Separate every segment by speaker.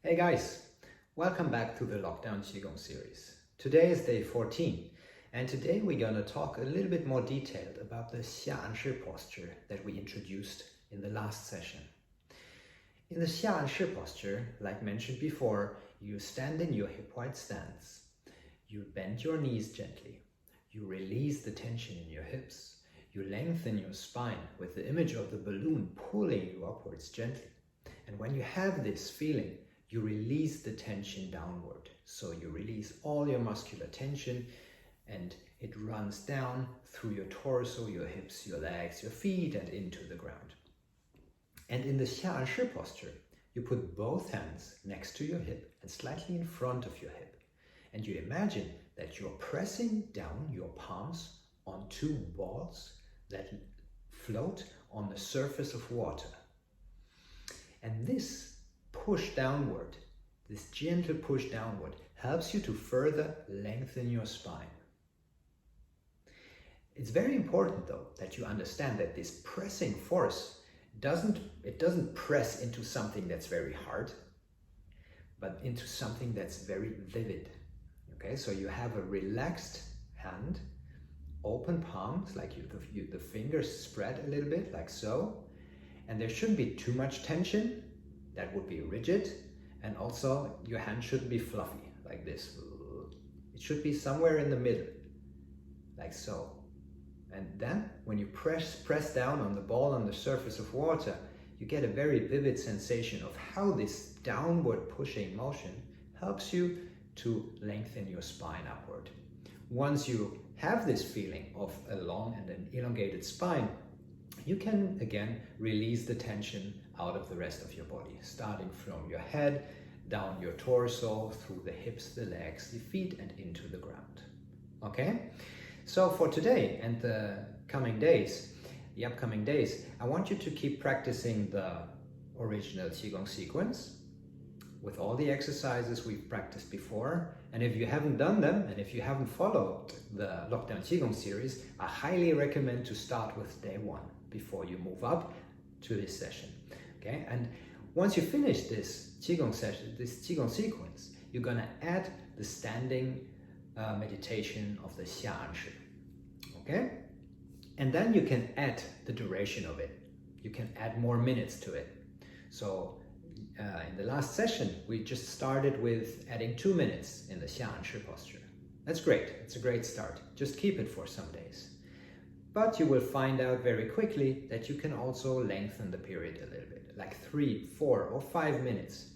Speaker 1: Hey guys, welcome back to the Lockdown Qigong series. Today is day 14, and today we're going to talk a little bit more detailed about the Xia An Shi Posture that we introduced in the last session. In the Xia An Shi Posture, like mentioned before, you stand in your hip-wide stance. You bend your knees gently. You release the tension in your hips. You lengthen your spine with the image of the balloon pulling you upwards gently. And when you have this feeling, you release the tension downward. So you release all your muscular tension and it runs down through your torso, your hips, your legs, your feet, and into the ground. And in the Xia An Shi posture, you put both hands next to your hip and slightly in front of your hip. And you imagine that you're pressing down your palms on two balls that float on the surface of water. And this push downward, this gentle push downward, helps you to further lengthen your spine. It's very important though that you understand that this pressing force doesn't press into something that's very hard, but into something that's very vivid. Okay, so you have a relaxed hand, open palms, like the fingers spread a little bit, like so, and there shouldn't be too much tension. That would be rigid, and also your hand shouldn't be fluffy like this. It should be somewhere in the middle, like so. And then when you press down on the ball on the surface of water, you get a very vivid sensation of how this downward pushing motion helps you to lengthen your spine upward. Once you have this feeling of a long and an elongated spine, you can again release the tension out of the rest of your body, starting from your head, down your torso, through the hips, the legs, the feet, and into the ground. Okay? So for today and the upcoming days, I want you to keep practicing the original Qigong sequence with all the exercises we've practiced before. And if you haven't done them, and if you haven't followed the Lockdown Qigong series, I highly recommend to start with day 1 before you move up to this session. Okay, and once you finish this Qigong session, this Qigong sequence, you're gonna add the standing meditation of the Xia An Shi. Okay, and then you can add the duration of it. You can add more minutes to it. So in the last session, we just started with adding 2 minutes in the Xia An Shi posture. That's great. It's a great start. Just keep it for some days. But you will find out very quickly that you can also lengthen the period a little bit, like 3, 4, or 5 minutes.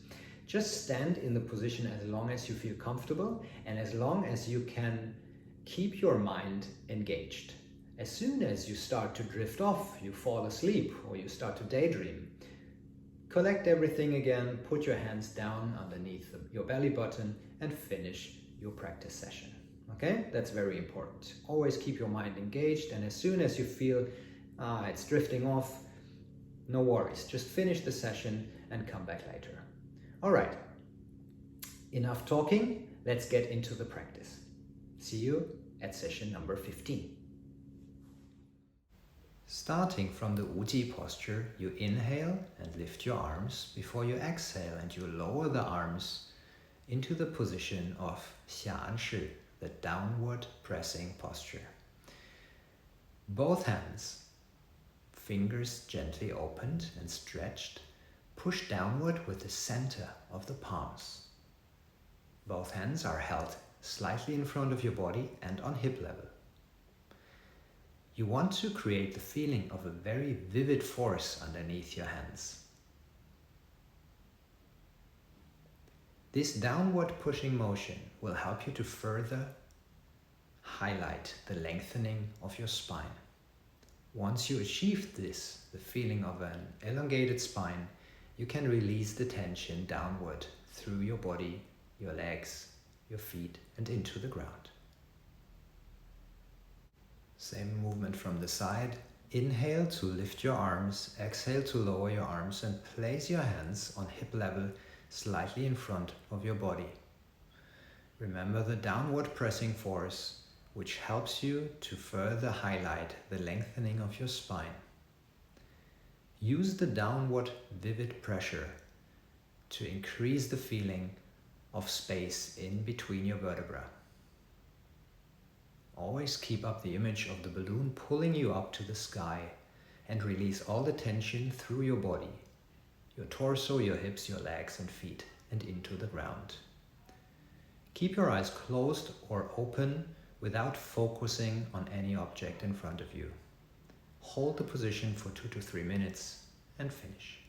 Speaker 1: Just stand in the position as long as you feel comfortable and as long as you can keep your mind engaged. As soon as you start to drift off, you fall asleep, or you start to daydream, collect everything again, put your hands down underneath your belly button, and finish your practice session. Okay, that's very important. Always keep your mind engaged, and as soon as you feel it's drifting off, no worries. Just finish the session and come back later. All right, enough talking. Let's get into the practice. See you at session number 15. Starting from the Uji posture, you inhale and lift your arms before you exhale, and you lower the arms into the position of Xia An Shi, the downward pressing posture. Both hands, fingers gently opened and stretched, push downward with the center of the palms. Both hands are held slightly in front of your body and on hip level. You want to create the feeling of a very vivid force underneath your hands. This downward pushing motion will help you to further highlight the lengthening of your spine. Once you achieve this, the feeling of an elongated spine, you can release the tension downward through your body, your legs, your feet, and into the ground. Same movement from the side. Inhale to lift your arms, exhale to lower your arms, and place your hands on hip level slightly in front of your body. Remember the downward pressing force, which helps you to further highlight the lengthening of your spine. Use the downward vivid pressure to increase the feeling of space in between your vertebrae. Always keep up the image of the balloon pulling you up to the sky and release all the tension through your body, your torso, your hips, your legs and feet, and into the ground. Keep your eyes closed or open without focusing on any object in front of you. Hold the position for 2 to 3 minutes and finish.